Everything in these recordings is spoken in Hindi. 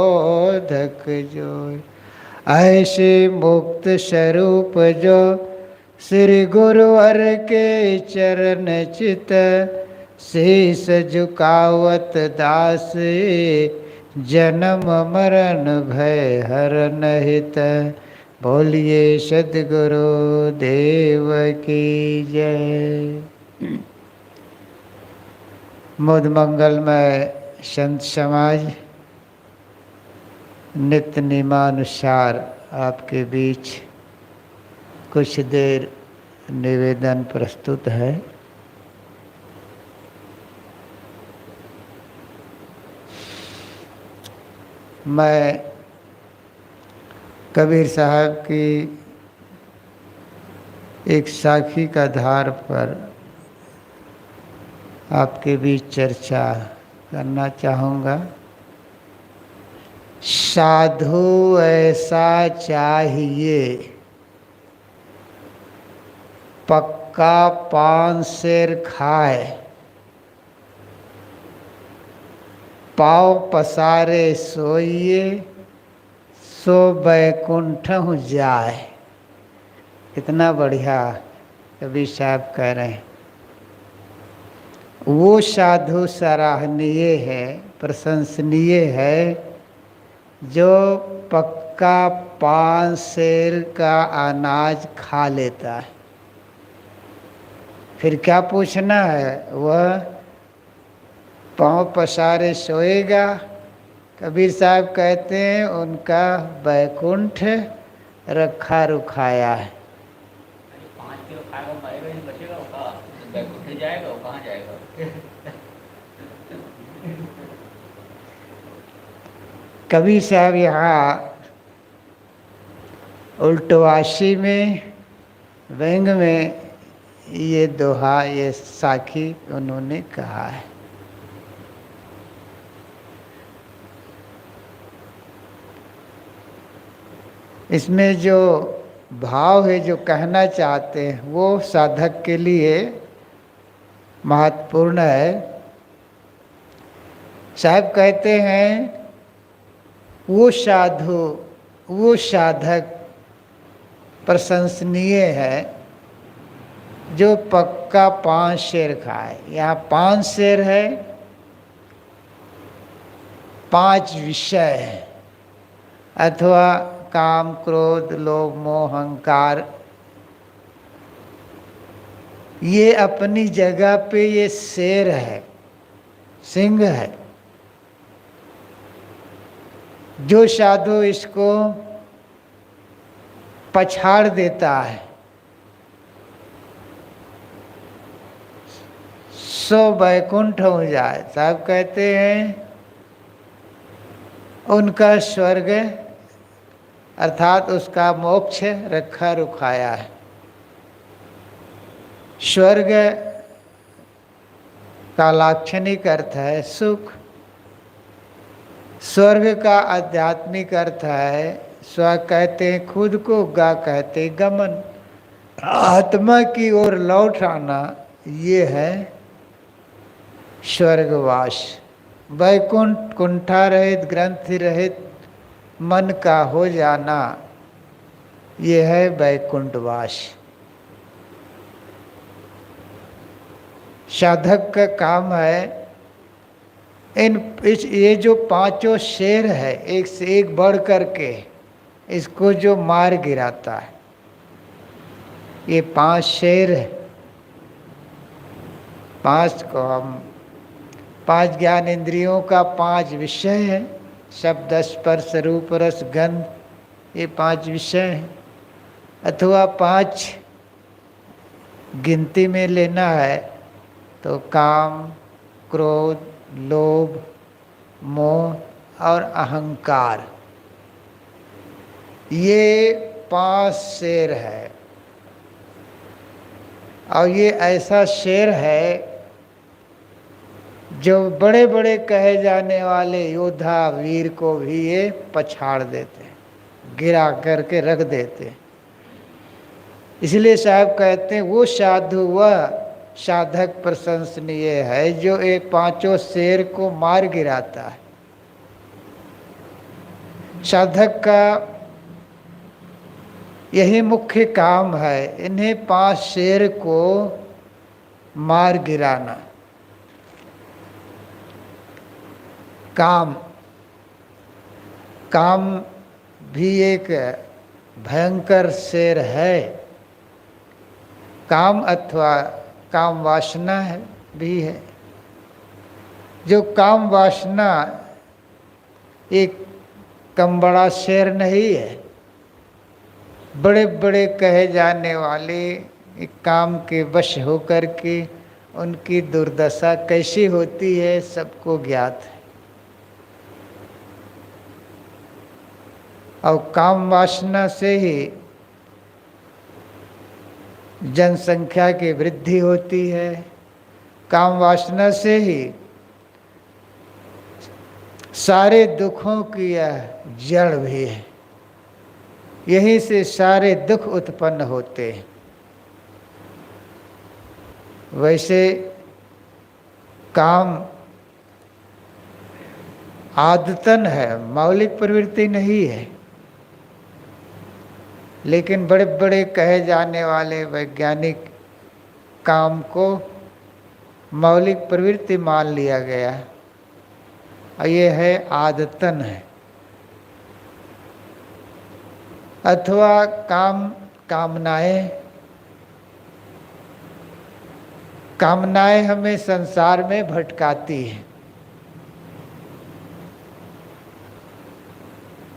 बोधक जो ऐसे मुक्त स्वरूप जो श्री गुरुवर के चरण चित शीस झुकावत दास जन्म मरण भय हरन हित। बोलिए सद्गुरु देव की जय। मुद मंगलमय संत समाज नित्य नियमानुसार आपके बीच कुछ देर निवेदन प्रस्तुत है। मैं कबीर साहब की एक साखी का आधार पर आपके बीच चर्चा करना चाहूँगा। साधु ऐसा चाहिए, पक्का पान शेर खाए, पाँव पसारे सोइए, सो बैकुंठ जाए। कितना बढ़िया कबीर साहब कह रहे हैं। वो साधु सराहनीय है, प्रशंसनीय है, जो पक्का पान शेर का अनाज खा लेता है। फिर क्या पूछना है, वह पाँव पसारे सोएगा। कबीर साहब कहते हैं उनका बैकुंठ रखा रुखाया है। 5 किलो खाएगा मरेगा नहीं, बचेगा वो कहाँ? बैकुंठ जाएगा, वो कहाँ जाएगा? कबीर साहब यहाँ उल्टवासी में व्यंग में ये दोहा, ये साखी उन्होंने कहा है। इसमें जो भाव है, जो कहना चाहते हैं, वो साधक के लिए महत्वपूर्ण है। साहब कहते हैं वो साधु, वो साधक प्रशंसनीय है जो पक्का 5 शेर खाए। यहाँ 5 शेर है, 5 विषय है, अथवा काम क्रोध लोभ मोह अहंकार, ये अपनी जगह पे ये शेर है, सिंह है। जो साधु इसको पछाड़ देता है, सो बैकुंठ हो जाए। साहब कहते हैं उनका स्वर्ग अर्थात उसका मोक्ष रखा रुखाया है। स्वर्ग का लाक्षणिक अर्थ है सुख। स्वर्ग का आध्यात्मिक अर्थ है, स्व कहते हैं खुद को, गा कहते गमन, आत्मा की ओर लौट आना। ये है स्वर्गवास। वैकुंठ कुंठा रहित, ग्रंथि रहित मन का हो जाना, ये है वैकुंठवास। साधक का काम है ये जो 5 शेर है, एक से एक बढ़ करके इसको जो मार गिराता है, ये 5 शेर है। 5 को हम 5 ज्ञान इंद्रियों का 5 विषय है, शब्द स्पर्श रूप रस गंध, ये 5 विषय हैं। अथवा 5 गिनती में लेना है तो काम क्रोध लोभ मोह और अहंकार, ये 5 शेर है। और ये ऐसा शेर है जो बड़े बड़े कहे जाने वाले योद्धा वीर को भी ये पछाड़ देते, गिरा करके रख देते। इसलिए साहब कहते हैं वो साधु, वह साधक प्रशंसनीय है जो एक 5 शेर को मार गिराता है। साधक का यही मुख्य काम है, इन्हें 5 शेर को मार गिराना। काम, काम भी एक भयंकर शेर है। काम अथवा काम वासना है भी है। जो काम वासना एक कम बड़ा शेर नहीं है। बड़े बड़े कहे जाने वाले एक काम के वश होकर के उनकी दुर्दशा कैसी होती है सबको ज्ञात है। और काम वासना से ही जनसंख्या की वृद्धि होती है। काम वासना से ही सारे दुखों की यह जड़ भी है। यहीं से सारे दुख उत्पन्न होते हैं। वैसे काम आदतन है, मौलिक प्रवृत्ति नहीं है। लेकिन बड़े बड़े कहे जाने वाले वैज्ञानिक काम को मौलिक प्रवृत्ति मान लिया गया है। और ये है आदतन है। अथवा कामनाएं, कामनाएं हमें संसार में भटकाती है।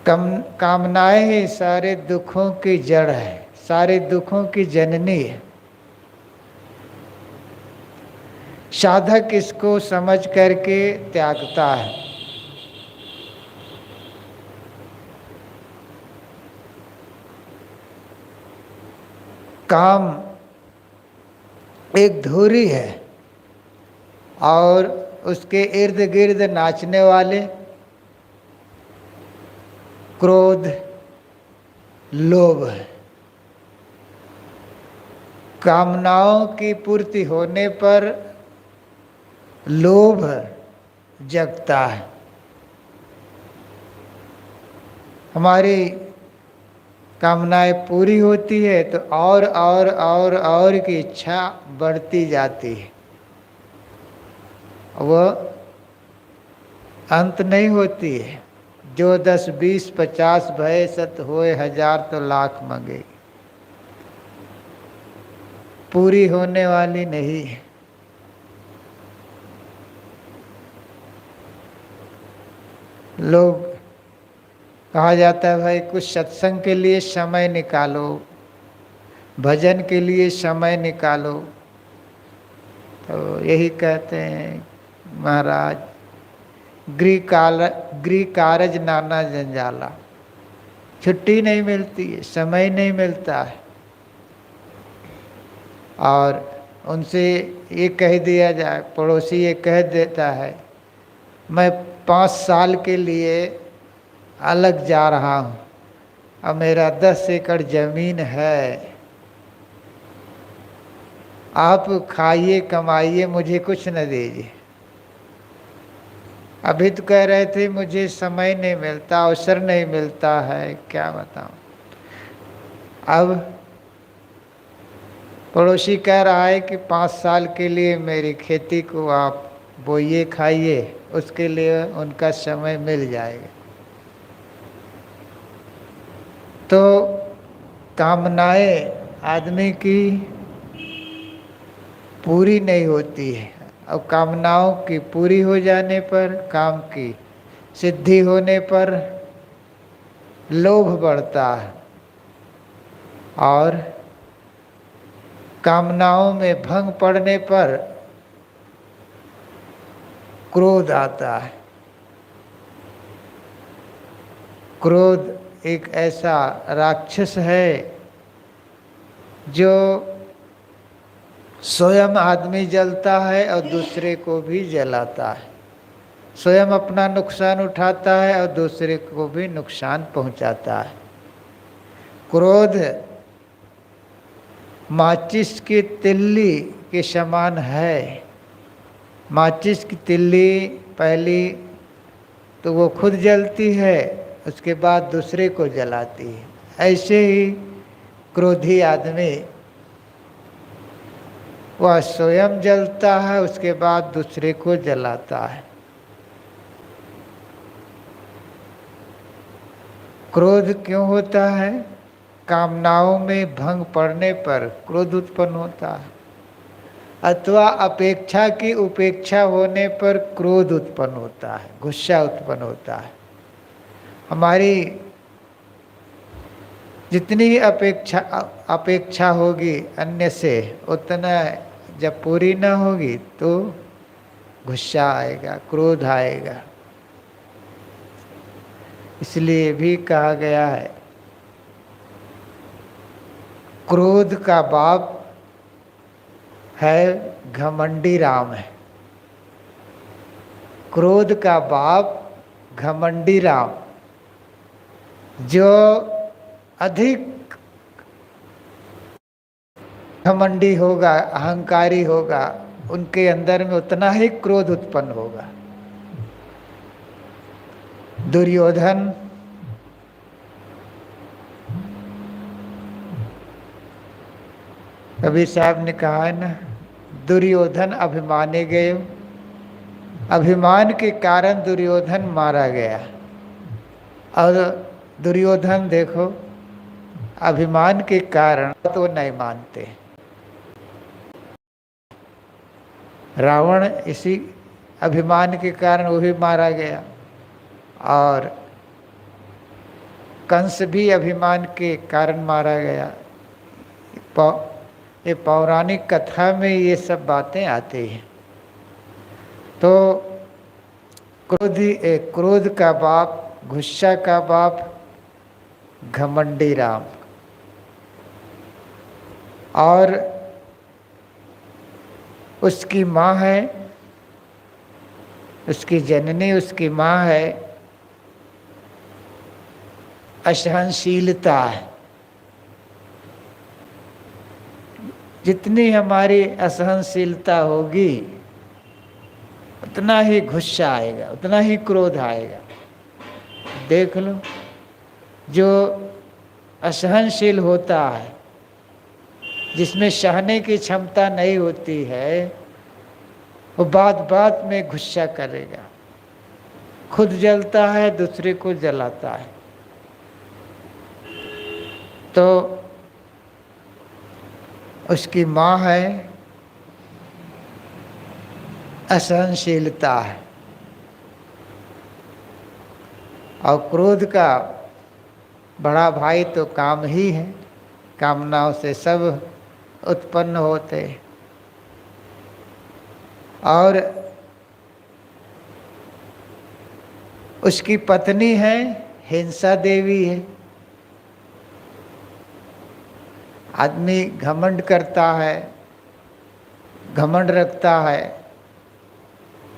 कामनाएं ही सारे दुखों की जड़ है, सारे दुखों की जननी है। साधक इसको समझ करके त्यागता है। काम एक धुरी है और उसके इर्द गिर्द नाचने वाले क्रोध, लोभ है। कामनाओं की पूर्ति होने पर लोभ जगता है। हमारी कामनाएं पूरी होती है तो और की इच्छा बढ़ती जाती है। वह अंत नहीं होती है। जो 10, 20, 50 भय सत होए 1000 तो लाख मंगे, पूरी होने वाली नहीं है। लोग कहा जाता है भाई कुछ सत्संग के लिए समय निकालो, भजन के लिए समय निकालो। तो यही कहते हैं महाराज, गृह कारज नाना जंजाला। छुट्टी नहीं मिलती है, समय नहीं मिलता है। और उनसे ये कह दिया जाए, पड़ोसी ये कह देता है मैं 5 साल के लिए अलग जा रहा हूँ और मेरा 10 एकड़ जमीन है, आप खाइए कमाइए, मुझे कुछ न दीजिए। अभी तो कह रहे थे मुझे समय नहीं मिलता, अवसर नहीं मिलता है, क्या बताऊं। अब पड़ोसी कह रहा है कि 5 साल के लिए मेरी खेती को आप बोइए खाइए, उसके लिए उनका समय मिल जाएगा। तो कामनाएं आदमी की पूरी नहीं होती है। और कामनाओं की पूरी हो जाने पर, काम की सिद्धि होने पर लोभ बढ़ता है और कामनाओं में भंग पड़ने पर क्रोध आता है। क्रोध एक ऐसा राक्षस है जो स्वयं आदमी जलता है और दूसरे को भी जलाता है। स्वयं अपना नुकसान उठाता है और दूसरे को भी नुकसान पहुंचाता है। क्रोध माचिस की तिल्ली के समान है। माचिस की तिल्ली पहली तो वो खुद जलती है उसके बाद दूसरे को जलाती है। ऐसे ही क्रोधी आदमी वह स्वयं जलता है, उसके बाद दूसरे को जलाता है। क्रोध क्यों होता है? कामनाओं में भंग पड़ने पर क्रोध उत्पन्न होता है, अथवा अपेक्षा की उपेक्षा होने पर क्रोध उत्पन्न होता है, गुस्सा उत्पन्न होता है। हमारी जितनी अपेक्षा होगी अन्य से, उतना जब पूरी ना होगी तो गुस्सा आएगा, क्रोध आएगा। इसलिए भी कहा गया है क्रोध का बाप है घमंडी राम है। क्रोध का बाप घमंडी राम, जो अधिक घमंडी होगा, अहंकारी होगा, उनके अंदर में उतना ही क्रोध उत्पन्न होगा। दुर्योधन कबीर साहब ने कहा है ना, दुर्योधन अभिमाने गए। अभिमान के कारण दुर्योधन मारा गया। और दुर्योधन देखो, अभिमान के कारण तो नहीं मानते। रावण इसी अभिमान के कारण वो भी मारा गया, और कंस भी अभिमान के कारण मारा गया। ये पौराणिक कथा में ये सब बातें आती हैं। तो क्रोध का बाप, गुस्सा का बाप घमंडी राम, और उसकी माँ है, उसकी जननी, उसकी माँ है असहनशीलता है। जितनी हमारी असहनशीलता होगी उतना ही गुस्सा आएगा, उतना ही क्रोध आएगा। देख लो, जो असहनशील होता है, जिसमें सहने की क्षमता नहीं होती है, वो बात बात में गुस्सा करेगा, खुद जलता है, दूसरे को जलाता है। तो उसकी माँ है असहनशीलता है। और क्रोध का बड़ा भाई तो काम ही है, कामनाओं से सब उत्पन्न होते। और उसकी पत्नी है हिंसा देवी है। आदमी घमंड करता है, घमंड रखता है,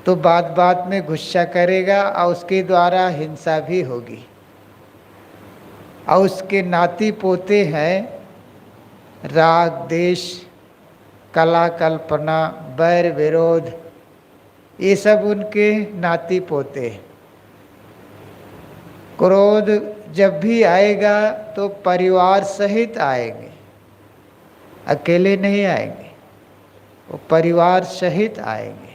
तो बात बात में गुस्सा करेगा और उसके द्वारा हिंसा भी होगी। और उसके नाती पोते हैं राग, देश, कला, कल्पना, बैर, विरोध, ये सब उनके नाती पोते। क्रोध जब भी आएगा तो परिवार सहित आएंगे, अकेले नहीं आएंगे, वो परिवार सहित आएंगे।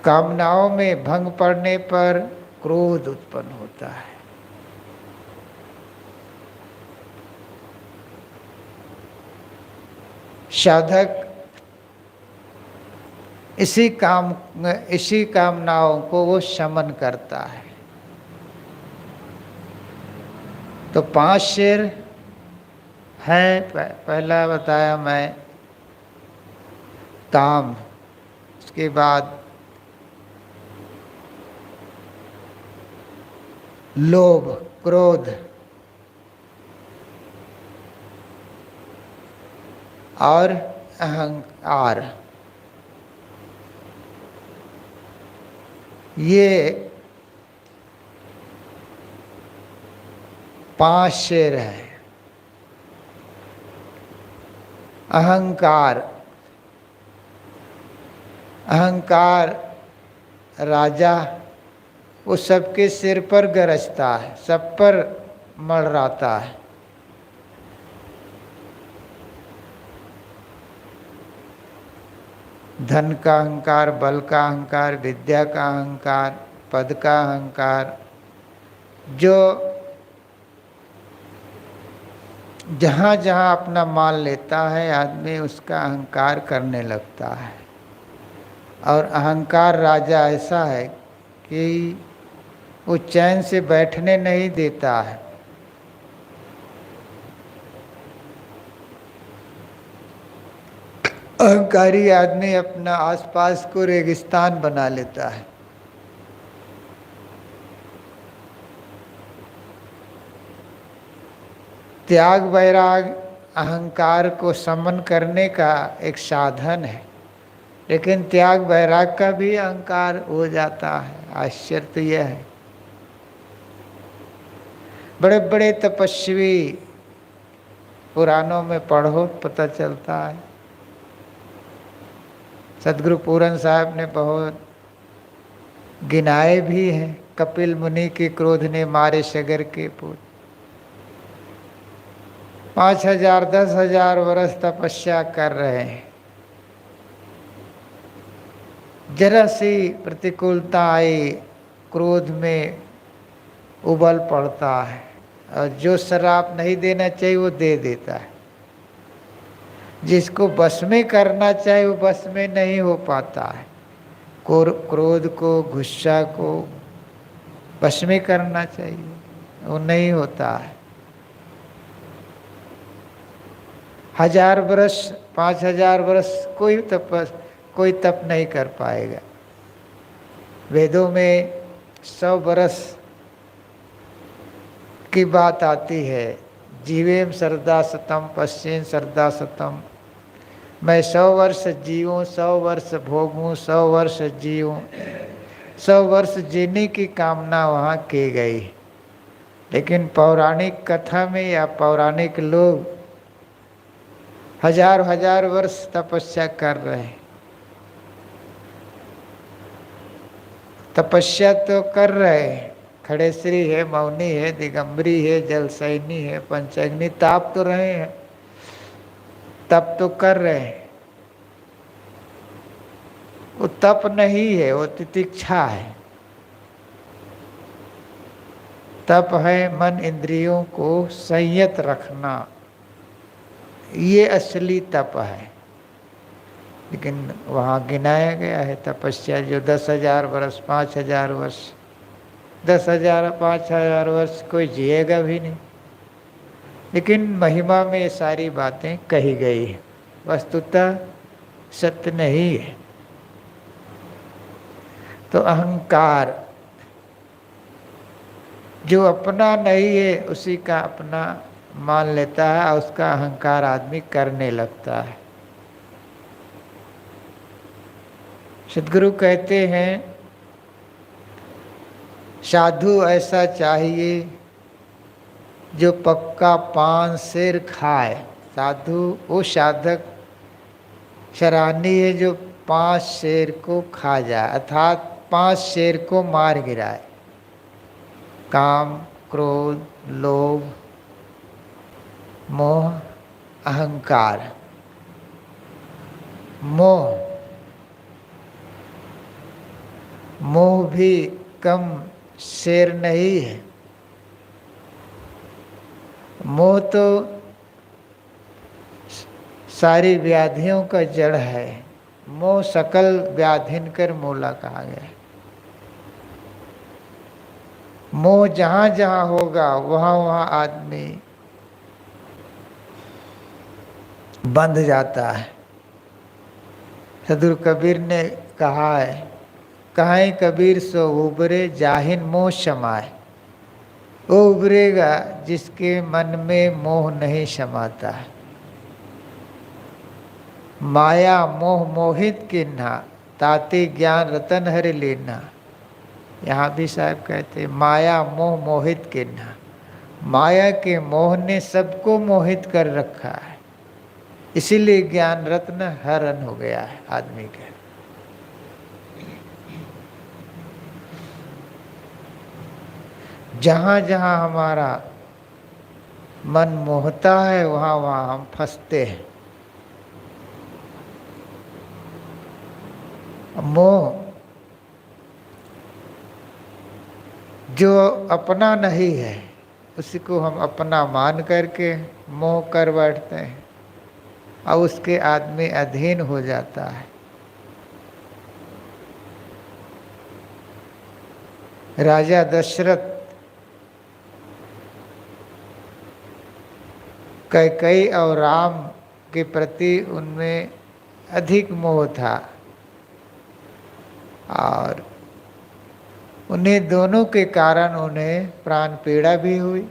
कामनाओं में भंग पड़ने पर क्रोध उत्पन्न होता है। साधक इसी कामनाओं को वो शमन करता है। तो 5 शेर हैं, पहला बताया मैं काम, उसके बाद लोभ, क्रोध, और अहंकार। ये 5 शेर है। अहंकार, अहंकार राजा वो सबके सिर पर गरजता है, सब पर मंडराता है। धन का अहंकार, बल का अहंकार, विद्या का अहंकार, पद का अहंकार, जो जहाँ जहाँ अपना मान लेता है आदमी उसका अहंकार करने लगता है। और अहंकार राजा ऐसा है कि वो चैन से बैठने नहीं देता है। अहंकारी आदमी अपना आसपास को रेगिस्तान बना लेता है। त्याग वैराग अहंकार को समन करने का एक साधन है, लेकिन त्याग वैराग का भी अहंकार हो जाता है। आश्चर्य तो यह है, बड़े बड़े तपस्वी पुराणों में पढ़ो पता चलता है। सदगुरु पूरन साहब ने बहुत गिनाए भी हैं। कपिल मुनि के क्रोध ने मारे सगर के पुत्र, 5000 10,000 वर्ष तपस्या कर रहे हैं, जरा सी प्रतिकूलता आई क्रोध में उबल पड़ता है, और जो श्राप नहीं देना चाहिए वो दे देता है। जिसको बस में करना चाहिए वो बस में नहीं हो पाता है। क्रोध को, गुस्सा को बस में करना चाहिए, वो नहीं होता है। 1000 वर्ष 5000 वर्ष कोई तप नहीं कर पाएगा। वेदों में 100 वर्ष की बात आती है। जीवेम सरदा सतम पश्चिम सरदा सतम, मैं 100 वर्ष जीऊँ, 100 वर्ष भोगूँ, 100 वर्ष जीऊँ, 100 वर्ष जीने की कामना वहाँ की गई। लेकिन पौराणिक कथा में या पौराणिक लोग 1000 वर्ष तपस्या कर रहे हैं। तपस्या तो कर रहे हैं, खड़ेश्वरी है, मौनी है, दिगंबरी है, जलसैनी है, पंचअग्नि ताप तो रहे हैं, तप तो कर रहे हैं। वो तप नहीं है, वो तितिक्षा है। तप है मन इंद्रियों को संयत रखना, ये असली तप है। लेकिन वहाँ गिनाया गया है तपस्या जो 10,000 वर्ष 5,000 वर्ष 10,000 5,000 वर्ष कोई जिएगा भी नहीं। लेकिन महिमा में ये सारी बातें कही गई है, वस्तुतः सत्य नहीं है। तो अहंकार जो अपना नहीं है उसी का अपना मान लेता है, और उसका अहंकार आदमी करने लगता है। सद्गुरु कहते हैं साधु ऐसा चाहिए जो पक्का 5 शेर खाए। साधु वो साधक शरानी है जो 5 शेर को खा जाए, अर्थात 5 शेर को मार गिराए। काम, क्रोध, लोभ, मोह, अहंकार। मोह भी कम शेर नहीं है। मोह तो सारी व्याधियों का जड़ है। मोह सकल व्याधिन कर मूला कहा गया है। मोह जहाँ जहाँ होगा वहाँ वहाँ आदमी बंध जाता है। सदगुरु कबीर ने कहा है, कहीं कबीर सो उबरे जाहिन मोह समाए। वो उबरेगा जिसके मन में मोह नहीं समाता है। माया मोह मोहित किन्हा, ताते ज्ञान रतन हरि लेना। यहाँ भी साहब कहते माया मोह मोहित किन्हा। माया के मोह ने सबको मोहित कर रखा है, इसीलिए ज्ञान रत्न हरण हो गया है आदमी के। जहाँ जहाँ हमारा मन मोहता है वहाँ वहाँ हम फंसते हैं। मोह जो अपना नहीं है उसी को हम अपना मान करके मोह कर बैठते हैं और उसके आदमी अधीन हो जाता है। राजा दशरथ कैकेयी और राम के प्रति उनमें अधिक मोह था और उन्हें दोनों के कारण उन्हें प्राण पीड़ा भी हुई।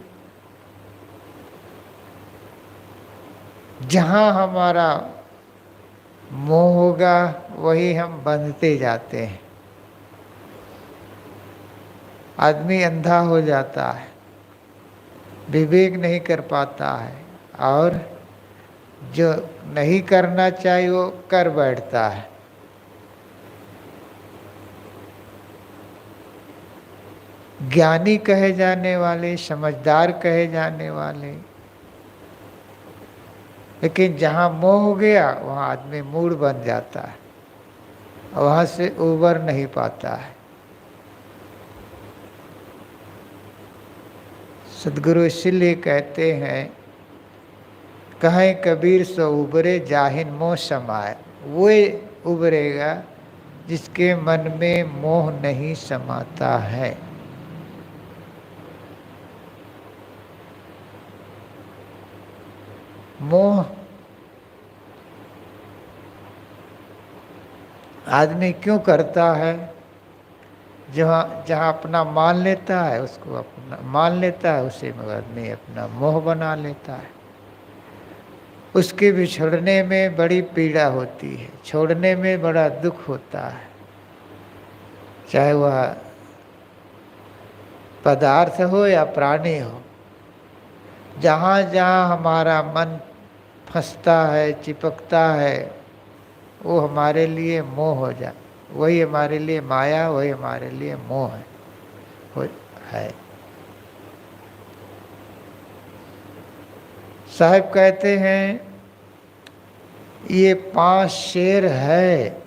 जहाँ हमारा मोह होगा वही हम बंधते जाते हैं। आदमी अंधा हो जाता है, विवेक नहीं कर पाता है और जो नहीं करना चाहिए वो कर बैठता है। ज्ञानी कहे जाने वाले, समझदार कहे जाने वाले, लेकिन जहाँ मोह हो गया वहाँ आदमी मूढ़ बन जाता है, वहाँ से उबर नहीं पाता है। सदगुरु इसीलिए कहते हैं, कहें कबीर सो उबरे जाहिन मोह समाए। वो उबरेगा जिसके मन में मोह नहीं समाता है। मोह आदमी क्यों करता है? जहाँ जहाँ अपना मान लेता है उसको अपना मान लेता है, उसी में आदमी अपना मोह बना लेता है। उसके बिछड़ने में बड़ी पीड़ा होती है, छोड़ने में बड़ा दुख होता है, चाहे वह पदार्थ हो या प्राणी हो। जहाँ जहाँ हमारा मन फंसता है, चिपकता है, वो हमारे लिए मोह हो जाए। वही हमारे लिए माया, वही हमारे लिए मोह है। साहब कहते हैं, ये 5 शेर है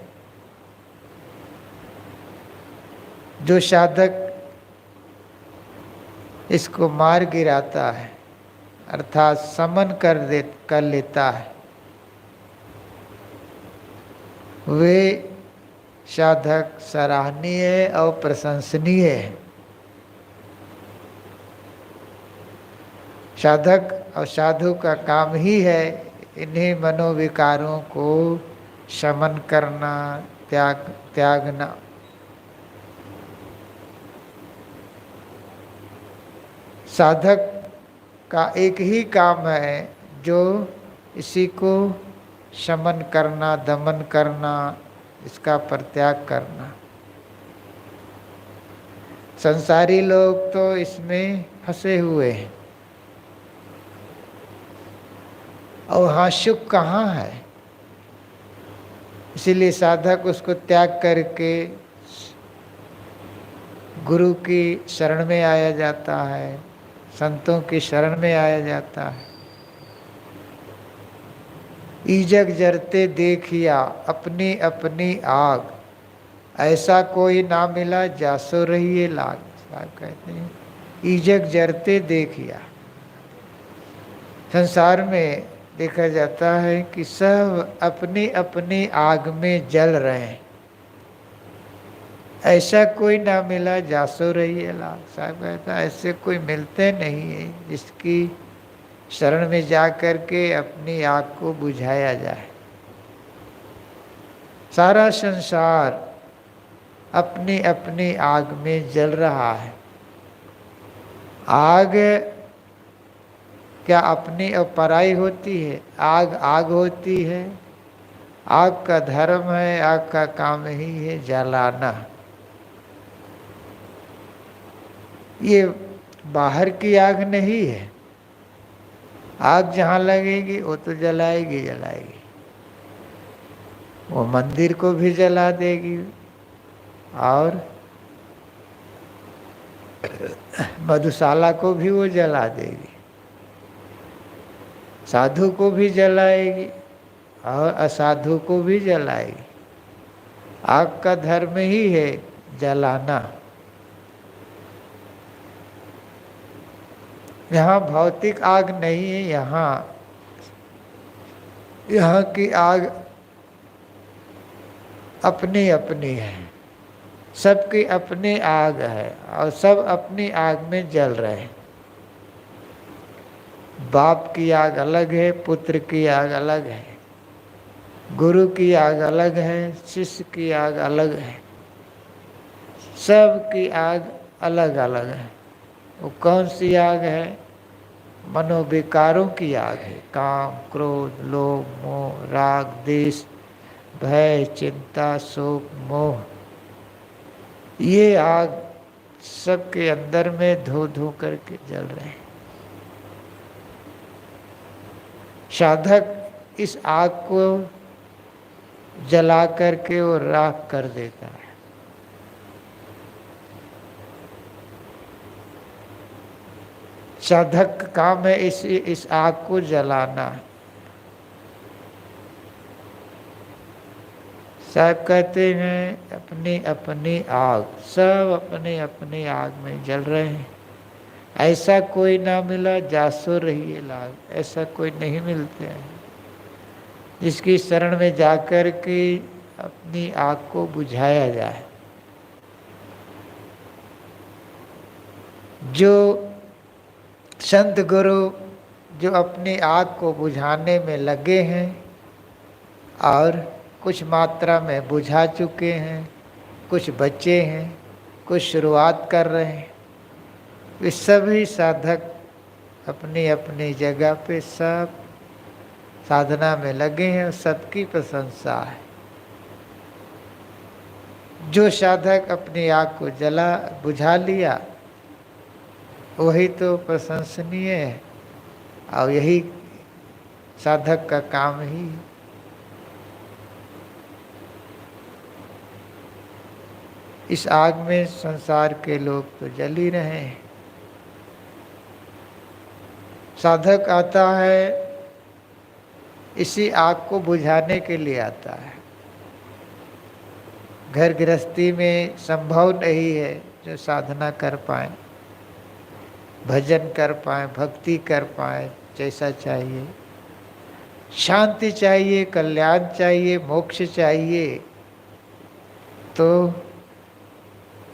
जो साधक इसको मार गिराता है, अर्थात समन कर लेता है। वे साधक सराहनीय और प्रशंसनीय है। साधक और साधु का काम ही है इन्हीं मनोविकारों को शमन करना, त्यागना। साधक का एक ही काम है जो इसी को शमन करना, दमन करना, इसका परित्याग करना। संसारी लोग तो इसमें फंसे हुए हैं और वहाँ सुख कहाँ है। इसीलिए साधक उसको त्याग करके गुरु की शरण में आया जाता है, संतों की शरण में आया जाता है। ईजग जरते देखिया अपनी अपनी आग, ऐसा कोई ना मिला जासो रहिए लाग। साहब कहते हैं, ईजग जरते देखिया। संसार में देखा जाता है कि सब अपनी अपनी आग में जल रहे हैं, ऐसा कोई ना मिला जासो रहिए लाग। साहब कहता है, ऐसे कोई मिलते नहीं है जिसकी शरण में जा कर के अपनी आग को बुझाया जाए। सारा संसार अपनी अपनी आग में जल रहा है। आग क्या अपनी और पराई होती है? आग आग होती है। आग का धर्म है, आग का काम ही है जलाना। ये बाहर की आग नहीं है। आग जहाँ लगेगी वो तो जलाएगी जलाएगी, वो मंदिर को भी जला देगी और मधुशाला को भी वो जला देगी, साधु को भी जलाएगी और असाधु को भी जलाएगी। आग का धर्म ही है जलाना। यहाँ भौतिक आग नहीं है, यहाँ की आग अपनी अपनी है, सबकी अपनी आग है और सब अपनी आग में जल रहे हैं। बाप की आग अलग है, पुत्र की आग अलग है, गुरु की आग अलग है, शिष्य की आग अलग है, सब की आग अलग अलग है। वो कौन सी आग है? मनोविकारों की आग है। काम, क्रोध, लोभ, मोह, राग, द्वेष, भय, चिंता, शोक, मोह, ये आग सबके अंदर में धो धो करके जल रहे हैं। साधक इस आग को जला करके वो राख कर देता है। साधक का काम है इस आग को जलाना। साहब कहते हैं अपनी अपनी आग, सब अपनी अपनी आग में जल रहे हैं। ऐसा कोई ना मिला जासो रहिए लाग, ऐसा कोई नहीं मिलते हैं जिसकी शरण में जाकर के अपनी आग को बुझाया जाए। जो संत गुरु जो अपनी आग को बुझाने में लगे हैं और कुछ मात्रा में बुझा चुके हैं, कुछ बचे हैं, कुछ शुरुआत कर रहे हैं, वे सभी साधक अपनी अपनी जगह पे सब साधना में लगे हैं। सबकी प्रशंसा है। जो साधक अपनी आग को बुझा लिया वही तो प्रशंसनीय है और यही साधक का काम ही। इस आग में संसार के लोग तो जल ही रहे हैं। साधक आता है इसी आग को बुझाने के लिए आता है। घर गृहस्थी में संभव नहीं है जो साधना कर पाए, भजन कर पाए, भक्ति कर पाए जैसा चाहिए। शांति चाहिए, कल्याण चाहिए, मोक्ष चाहिए, तो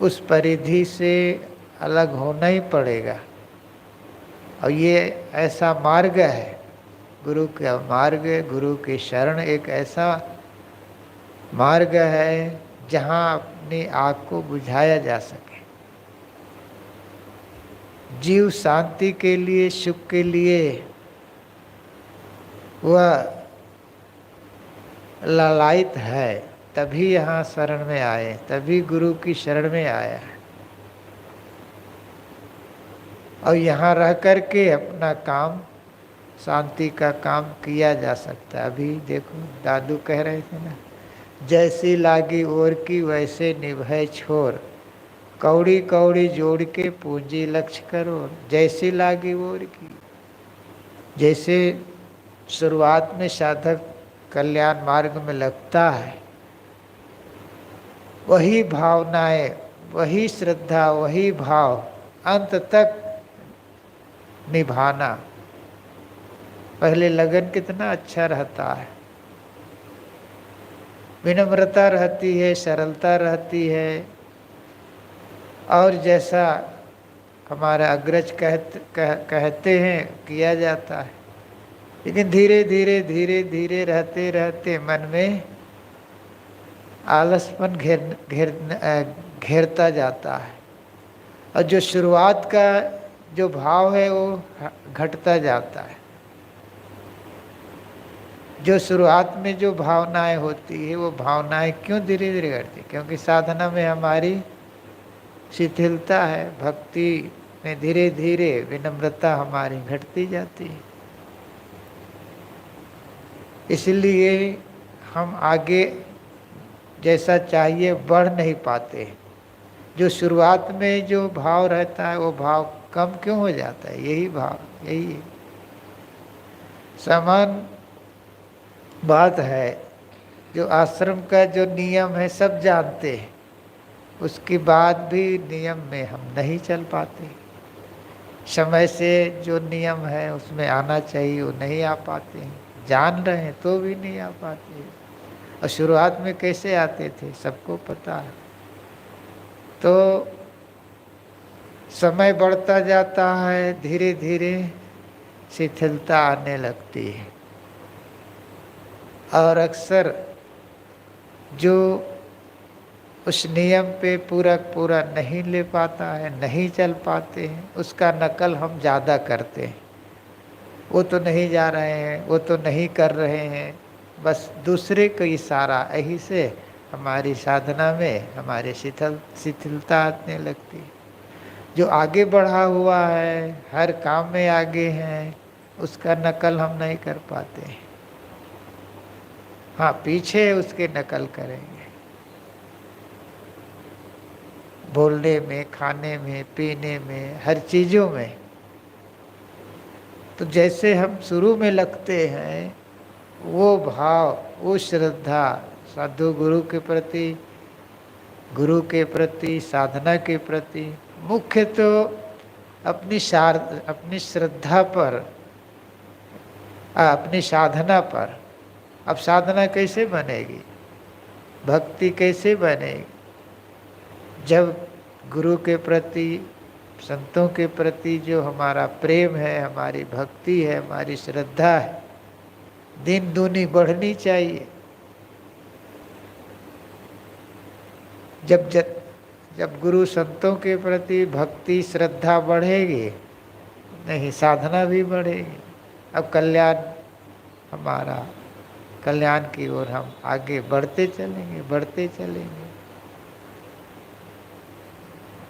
उस परिधि से अलग होना ही पड़ेगा। और ये ऐसा मार्ग है, गुरु का मार्ग, गुरु की शरण एक ऐसा मार्ग है जहाँ अपनी आग को बुझाया जा सके। जीव शांति के लिए, सुख के लिए वह लालायित है, तभी यहाँ शरण में आए, तभी गुरु की शरण में आया है। और यहाँ रह करके अपना काम, शांति का काम किया जा सकता है। अभी देखो दादू कह रहे थे ना, जैसी लागी ओर की वैसे निभय छोर, कौड़ी कौड़ी जोड़ के पूंजी लक्ष्य करो। जैसी लागी ओर की, जैसे शुरुआत में साधक कल्याण मार्ग में लगता है, वही भावनाएं, वही श्रद्धा, वही भाव अंत तक निभाना। पहले लगन कितना अच्छा रहता है, विनम्रता रहती है, सरलता रहती है, और जैसा हमारा अग्रज कहते हैं किया जाता है। लेकिन धीरे धीरे धीरे धीरे रहते रहते मन में आलसपन घेरता जाता है, और जो शुरुआत का जो भाव है वो घटता जाता है। जो शुरुआत में जो भावनाएं होती है वो भावनाएं क्यों धीरे धीरे घटती? क्योंकि साधना में हमारी शिथिलता है, भक्ति में धीरे धीरे विनम्रता हमारी घटती जाती है। इसलिए हम आगे जैसा चाहिए बढ़ नहीं पाते। जो शुरुआत में जो भाव रहता है वो भाव कम क्यों हो जाता है? यही भाव, यही है। समान बात है। जो आश्रम का जो नियम है सब जानते हैं, उसके बाद भी नियम में हम नहीं चल पाते। समय से जो नियम है उसमें आना चाहिए वो नहीं आ पाते हैं, जान रहे हैं तो भी नहीं आ पाते। और शुरुआत में कैसे आते थे सबको पता है। तो समय बढ़ता जाता है, धीरे धीरे शिथिलता आने लगती है। और अक्सर जो उस नियम पे पूरा नहीं ले पाता है, नहीं चल पाते हैं, उसका नकल हम ज़्यादा करते हैं। वो तो नहीं जा रहे हैं, वो तो नहीं कर रहे हैं, बस दूसरे को इशारा, यही से हमारी साधना में हमारे शिथिलता आने लगती है। जो आगे बढ़ा हुआ है, हर काम में आगे हैं, उसका नकल हम नहीं कर पाते हैं। हाँ, पीछे उसके नकल करेंगे, बोलने में, खाने में, पीने में, हर चीज़ों में। तो जैसे हम शुरू में लगते हैं, वो भाव, वो श्रद्धा साधु गुरु के प्रति, साधना के प्रति, मुख्य तो अपनी श्रद्धा पर, अपनी साधना पर। अब साधना कैसे बनेगी, भक्ति कैसे बनेगी? जब गुरु के प्रति, संतों के प्रति जो हमारा प्रेम है, हमारी भक्ति है, हमारी श्रद्धा है, दिन दूनी बढ़नी चाहिए। जब गुरु संतों के प्रति भक्ति श्रद्धा बढ़ेगी, नहीं साधना भी बढ़ेगी। अब हमारा कल्याण की ओर हम आगे बढ़ते चलेंगे।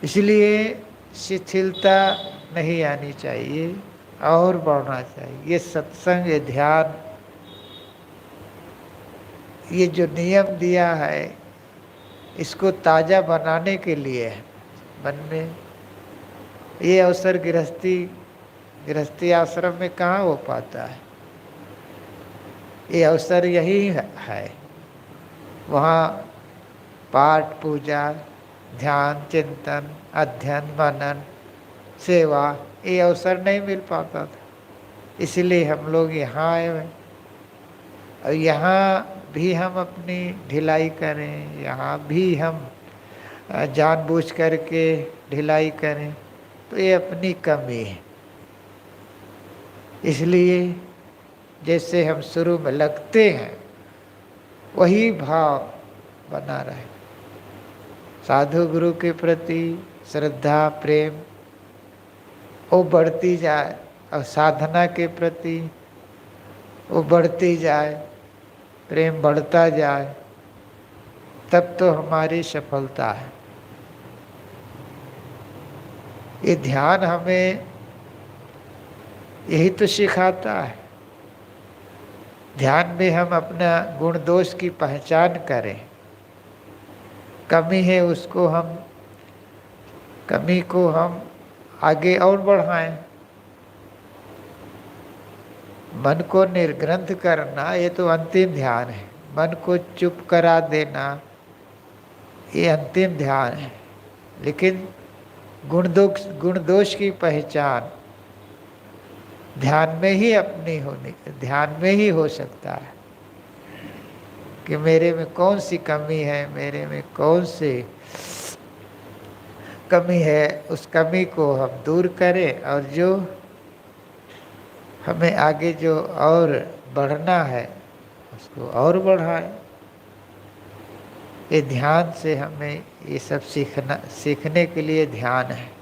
इसलिए शिथिलता नहीं आनी चाहिए और बढ़ना चाहिए। ये सत्संग, ये ध्यान, ये जो नियम दिया है, इसको ताज़ा बनाने के लिए है मन में। ये अवसर गृहस्थी आश्रम में कहाँ हो पाता है? ये अवसर यही है। वहाँ पाठ, पूजा, ध्यान, चिंतन, अध्ययन, मनन, सेवा, ये अवसर नहीं मिल पाता था। इसलिए हम लोग यहाँ आए हुए। और यहाँ भी हम अपनी ढिलाई करें, यहाँ भी हम जानबूझ करके ढिलाई करें, तो ये अपनी कमी है। इसलिए जैसे हम शुरू में लगते हैं, वही भाव बना रहे। साधु गुरु के प्रति श्रद्धा, प्रेम वो बढ़ती जाए, और साधना के प्रति वो बढ़ती जाए, प्रेम बढ़ता जाए, तब तो हमारी सफलता है। ये ध्यान हमें यही तो सिखाता है। ध्यान में हम अपना गुण दोष की पहचान करें, कमी है उसको कमी को हम आगे और बढ़ाएं। मन को निर्ग्रंथ करना, ये तो अंतिम ध्यान है। मन को चुप करा देना, ये अंतिम ध्यान है। लेकिन गुण दोष की पहचान ध्यान में ही हो सकता है कि मेरे में कौन सी कमी है, मेरे में कौन सी कमी है, उस कमी को हम दूर करें, और जो हमें आगे जो और बढ़ना है उसको और बढ़ाएं। ये ध्यान से हमें ये सब सीखने के लिए ध्यान है।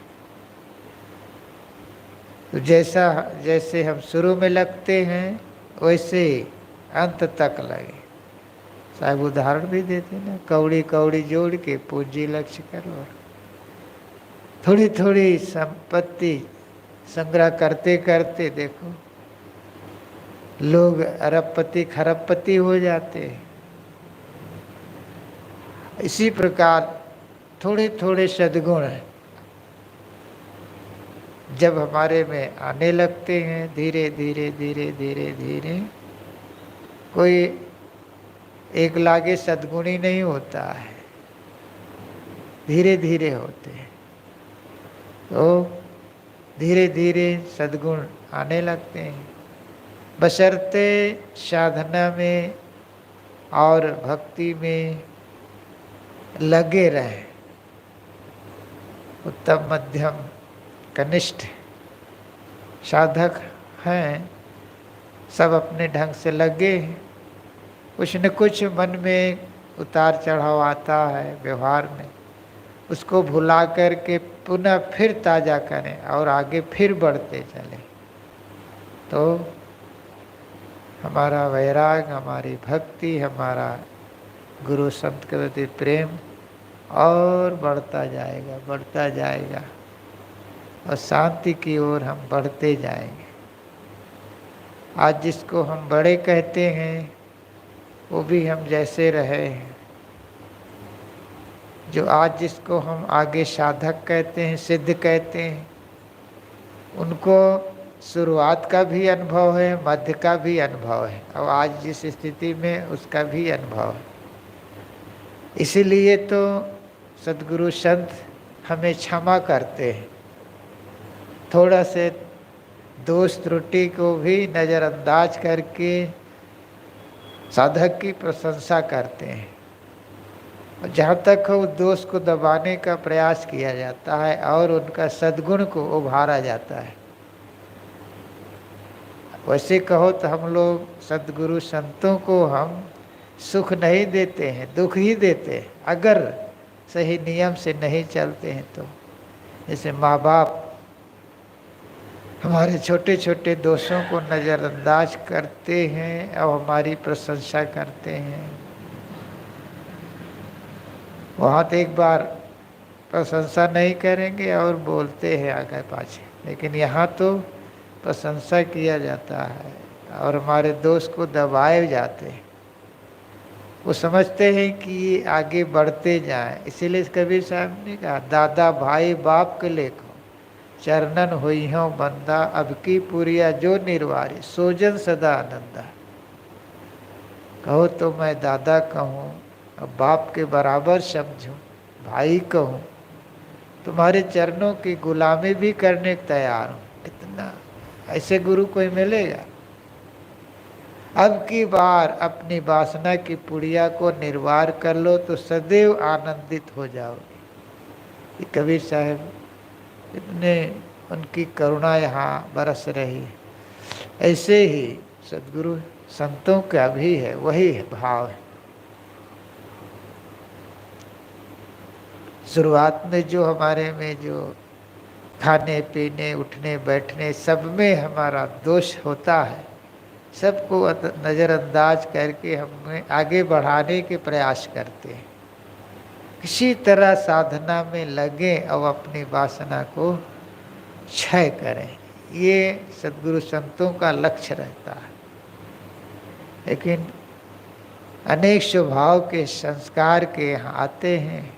तो जैसे हम शुरू में लगते हैं, वैसे ही अंत तक लगे। साहब उदाहरण भी देते ना, कौड़ी जोड़ के पूंजी लक्ष्य करो। थोड़ी थोड़ी संपत्ति संग्रह करते करते देखो लोग अरबपति खरबपति हो जाते हैं। इसी प्रकार थोड़े थोड़े सद्गुण जब हमारे में आने लगते हैं, धीरे धीरे धीरे धीरे धीरे, कोई एक लागे सद्गुण ही नहीं होता है, धीरे धीरे होते हैं। तो धीरे धीरे सद्गुण आने लगते हैं, बशर्ते साधना में और भक्ति में लगे रहें। उत्तम, मध्यम, कनिष्ठ साधक हैं, सब अपने ढंग से लगे हैं। कुछ न कुछ मन में उतार चढ़ाव आता है व्यवहार में, उसको भुला करके पुनः फिर ताज़ा करें और आगे फिर बढ़ते चलें, तो हमारा वैराग, हमारी भक्ति, हमारा गुरु संत के प्रति प्रेम और बढ़ता जाएगा, बढ़ता जाएगा, और शांति की ओर हम बढ़ते जाएंगे। आज जिसको हम बड़े कहते हैं वो भी हम जैसे रहे हैं, जो आज जिसको हम आगे साधक कहते हैं, सिद्ध कहते हैं, उनको शुरुआत का भी अनुभव है, मध्य का भी अनुभव है, और आज जिस स्थिति में उसका भी अनुभव है। इसीलिए तो सद्गुरु संत हमें क्षमा करते हैं, थोड़ा से दोष त्रुटि को भी नज़रअंदाज करके साधक की प्रशंसा करते हैं, और जहाँ तक हो दोष को दबाने का प्रयास किया जाता है और उनका सद्गुण को उभारा जाता है। वैसे कहो तो हम लोग सद्गुरु संतों को हम सुख नहीं देते हैं, दुख ही देते हैं, अगर सही नियम से नहीं चलते हैं तो। जैसे माँ बाप हमारे छोटे छोटे दोषों को नज़रअंदाज करते हैं और हमारी प्रशंसा करते हैं। वहाँ तो एक बार प्रशंसा नहीं करेंगे और बोलते हैं आगे पाछे, लेकिन यहाँ तो प्रशंसा किया जाता है और हमारे दोष को दबाए जाते हैं। वो समझते हैं कि ये आगे बढ़ते जाएं, इसीलिए कबीर साहब ने कहा, दादा भाई बाप के लेखो चरणन हुई हो बंदा, अब की पुरिया जो निर्वारी सोजन सदा आनंदा। कहो तो मैं दादा कहूँ, अब बाप के बराबर समझूं, भाई कहूँ, तुम्हारे चरणों की गुलामी भी करने को तैयार हूँ। कितना ऐसे गुरु कोई मिलेगा? अब की बार अपनी वासना की पुड़िया को निर्वार कर लो तो सदैव आनंदित हो जाओगे। ये कबीर साहब इतने उनकी करुणा यहाँ बरस रही है। ऐसे ही सद्गुरु संतों का भी है, वही भाव है। शुरुआत में जो हमारे में जो खाने पीने उठने बैठने सब में हमारा दोष होता है, सबको नज़रअंदाज करके हमें आगे बढ़ाने के प्रयास करते हैं। किसी तरह साधना में लगे और अपनी वासना को क्षय करें, ये सद्गुरु संतों का लक्ष्य रहता है। लेकिन अनेक स्वभाव के संस्कार के यहाँ आते हैं,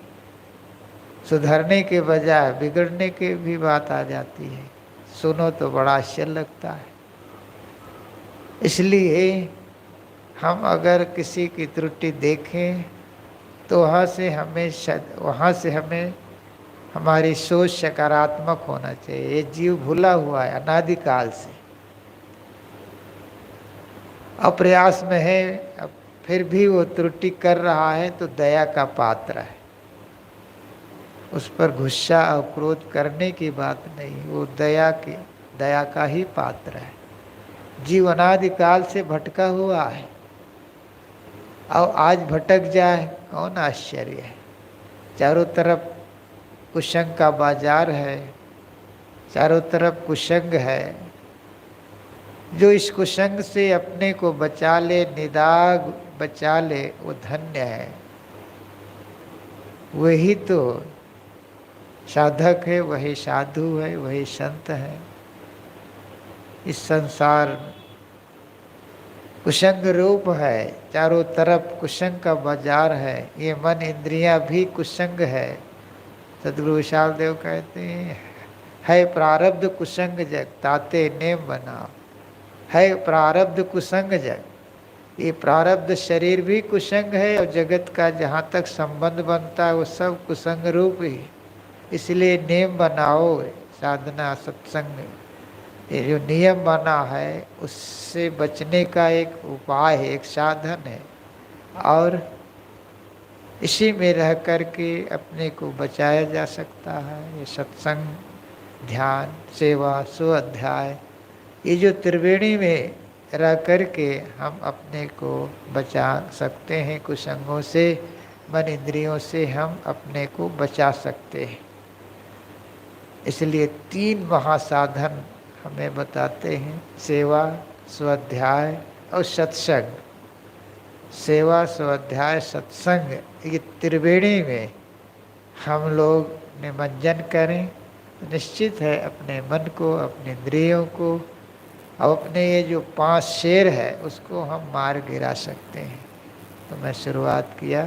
सुधरने के बजाय बिगड़ने की भी बात आ जाती है। सुनो तो बड़ा आश्चर्य लगता है। इसलिए हम अगर किसी की त्रुटि देखें तो वहाँ से हमें हमारी सोच सकारात्मक होना चाहिए। ये जीव भूला हुआ है अनादिकाल से, अप्रयास में है, अब फिर भी वो त्रुटि कर रहा है तो दया का पात्र है। उस पर गुस्सा और क्रोध करने की बात नहीं, वो दया का ही पात्र है। जीव अनादिकाल से भटका हुआ है और आज भटक जाए कौन आश्चर्य है। चारों तरफ कुसंग का बाजार है, चारों तरफ कुसंग है। जो इस कुसंग से अपने को बचा ले, निदाग बचा ले, वो धन्य है। वही तो साधक है, वही साधु है, वही संत है। इस संसार कुसंग रूप है, चारों तरफ कुसंग का बाजार है। ये मन इंद्रियां भी कुसंग है, सदगुरु विशाल देव कहते हैं, है प्रारब्ध कुसंग जग ताते नेम बनाओ। है प्रारब्ध कुसंग जग, ये प्रारब्ध शरीर भी कुसंग है और जगत का जहाँ तक संबंध बनता है वो सब कुसंग रूप ही। इसलिए नियम बनाओ, साधना सत्संग, ये जो नियम बना है उससे बचने का एक उपाय है, एक साधन है। और इसी में रह कर के अपने को बचाया जा सकता है। ये सत्संग, ध्यान, सेवा, स्वाध्याय, ये जो त्रिवेणी में रह कर के हम अपने को बचा सकते हैं कुसंगों से, मन इंद्रियों से हम अपने को बचा सकते हैं। इसलिए 3 महासाधन हमें बताते हैं, सेवा, स्वाध्याय और सत्संग। सेवा, स्वाध्याय, सत्संग, ये त्रिवेणी में हम लोग निमज्जन करें तो निश्चित है अपने मन को, अपने इंद्रियों को, अब अपने ये जो 5 शेर है उसको हम मार गिरा सकते हैं। तो मैं शुरुआत किया